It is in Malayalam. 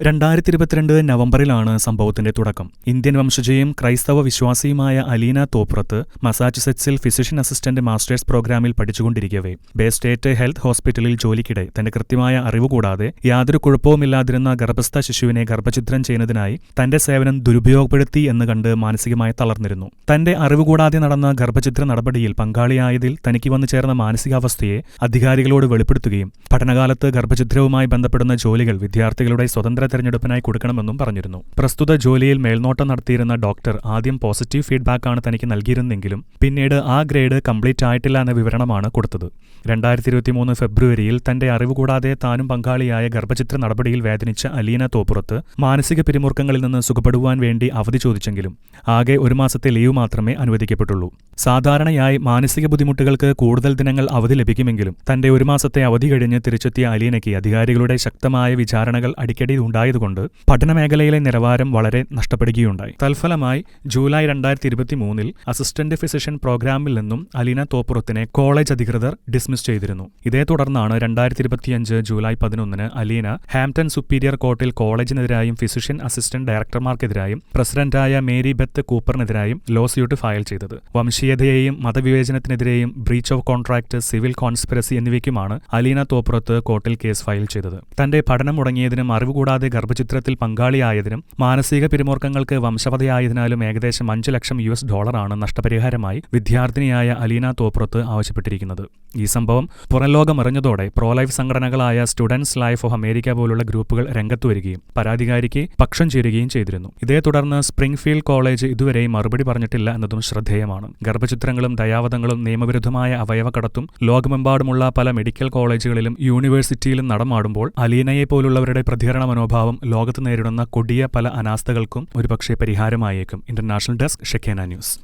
2022 നവംബറിലാണ് സംഭവത്തിന്റെ തുടക്കം. ഇന്ത്യൻ വംശജയും ക്രൈസ്തവ വിശ്വാസിയുമായ അലീന തോപ്പുറത്ത് മസാച്യുസെറ്റ്സിൽ ഫിസിഷ്യൻ അസിസ്റ്റന്റ് മാസ്റ്റേഴ്സ് പ്രോഗ്രാമിൽ പഠിച്ചുകൊണ്ടിരിക്കവേ ബേ സ്റ്റേറ്റ് ഹെൽത്ത് ഹോസ്പിറ്റലിൽ ജോലിക്കിടെ തന്റെ കൃത്യമായ അറിവുകൂടാതെ യാതൊരു കുഴപ്പവുമില്ലാതിരുന്ന ഗർഭസ്ഥ ശിശുവിനെ ഗർഭഛിദ്രം ചെയ്യുന്നതിനായി തന്റെ സേവനം ദുരുപയോഗപ്പെടുത്തി എന്ന് കണ്ട് മാനസികമായി തളർന്നിരുന്നു. തന്റെ അറിവുകൂടാതെ നടന്ന ഗർഭഛിദ്ര നടപടിയിൽ പങ്കാളിയായതിൽ തനിക്ക് വന്നു ചേർന്ന മാനസികാവസ്ഥയെ അധികാരികളോട് വെളിപ്പെടുത്തുകയും പഠനകാലത്ത് ഗർഭഛിദ്രവുമായി ബന്ധപ്പെടുന്ന ജോലികൾ വിദ്യാർത്ഥികളുടെ സ്വതന്ത്ര തെരഞ്ഞെടുപ്പിനായി കൊടുക്കണമെന്നും പറഞ്ഞിരുന്നു. പ്രസ്തുത ജോലിയിൽ മേൽനോട്ടം നടത്തിയിരുന്ന ഡോക്ടർ ആദ്യം പോസിറ്റീവ് ഫീഡ്ബാക്കാണ് തനിക്ക് നൽകിയിരുന്നെങ്കിലും പിന്നീട് ആ ഗ്രേഡ് കംപ്ലീറ്റ് ആയിട്ടില്ല എന്ന വിവരണമാണ് കൊടുത്തത്. 2023 ഫെബ്രുവരിയിൽ തന്റെ അറിവുകൂടാതെ താനും പങ്കാളിയായ ഗർഭഛിദ്ര നടപടിയിൽ വേദനിച്ച അലീന തോപ്പുറത്ത് മാനസിക പിരിമുറുക്കങ്ങളിൽ നിന്ന് സുഖപ്പെടുവാൻ വേണ്ടി അവധി ചോദിച്ചെങ്കിലും ആകെ 1 മാസത്തെ ലീവ് മാത്രമേ അനുവദിക്കപ്പെട്ടുള്ളൂ. സാധാരണയായി മാനസിക ബുദ്ധിമുട്ടുകൾക്ക് കൂടുതൽ ദിനങ്ങൾ അവധി ലഭിക്കുമെങ്കിലും തന്റെ 1 മാസത്തെ അവധി കഴിഞ്ഞ് തിരിച്ചെത്തിയ അലീനയ്ക്ക് അധികാരികളുടെ ശക്തമായ വിചാരണകൾ അടിക്കടി ഉണ്ടായതുകൊണ്ട് പഠനമേഖലയിലെ നിലവാരം വളരെ നഷ്ടപ്പെടുകയുണ്ടായി. തൽഫലമായി ജൂലൈ 2023 അസിസ്റ്റന്റ് ഫിസിഷ്യൻ പ്രോഗ്രാമിൽ നിന്നും അലീന തോപ്പുറത്തിനെ കോളേജ് അധികൃതർ ഡിസ്മിസ് ചെയ്തിരുന്നു. ഇതേ തുടർന്നാണ് 2025 ജൂലൈ 11 അലീന ഹാംപ്ടൺ സുപ്പീരിയർ കോർട്ടിൽ കോളേജിനെതിരായും ഫിസിഷ്യൻ അസിസ്റ്റന്റ് ഡയറക്ടർമാർക്കെതിരായും പ്രസിഡന്റായ മേരി ബെത്ത് കൂപ്പറിനെതിരായും ലോസ്യൂട്ട് ഫയൽ ചെയ്തത്. വംശീയതയെയും മതവിവേചനത്തിനെതിരെയും breach of contract, civil conspiracy എന്നിവയ്ക്കുമാണ് അലീന തോപ്പുറത്ത് കോർട്ടിൽ കേസ് ഫയൽ ചെയ്തത്. തന്റെ പഠനം മുടങ്ങിയതിനും അറിവുകൂടാതെ ഗർഭചിത്രത്തിൽ പങ്കാളിയായതിനും മാനസിക പിരിമുറുക്കങ്ങൾക്ക് വംശവതയായതിനാലും ഏകദേശം $5 ലക്ഷം നഷ്ടപരിഹാരമായി വിദ്യാർത്ഥിനിയായ അലീന തോപ്പുറത്ത് ആവശ്യപ്പെട്ടിരിക്കുന്നത്. ഈ സംഭവം പുറംലോകമറിഞ്ഞതോടെ പ്രോലൈഫ് സംഘടനകളായ സ്റ്റുഡൻസ് ലൈഫ് ഓഫ് അമേരിക്ക പോലുള്ള ഗ്രൂപ്പുകൾ രംഗത്തുവരികയും പരാതിക്കാരിക്ക് പക്ഷം ചേരുകയും ചെയ്തിരുന്നു. ഇതേ തുടർന്ന് സ്പ്രിംഗ്ഫീൽഡ് കോളേജ് ഇതുവരെയും മറുപടി പറഞ്ഞിട്ടില്ല എന്നതും ശ്രദ്ധേയമാണ്. ഗർഭചിത്രങ്ങളും ദയാവധങ്ങളും നിയമവിരുദ്ധമായ അവയവക്കടത്തും ലോകമെമ്പാടുമുള്ള പല മെഡിക്കൽ കോളേജുകളിലും യൂണിവേഴ്സിറ്റിയിലും നടമാടുമ്പോൾ അലീനയെ പോലുള്ളവരുടെ പ്രതികരണ മനോഭാവം ലോകത്ത് നേരിടുന്ന കൊടിയ പല അനാസ്ഥകൾക്കും ഒരുപക്ഷെ പരിഹാരമായേക്കും. International desk, Shekinah news.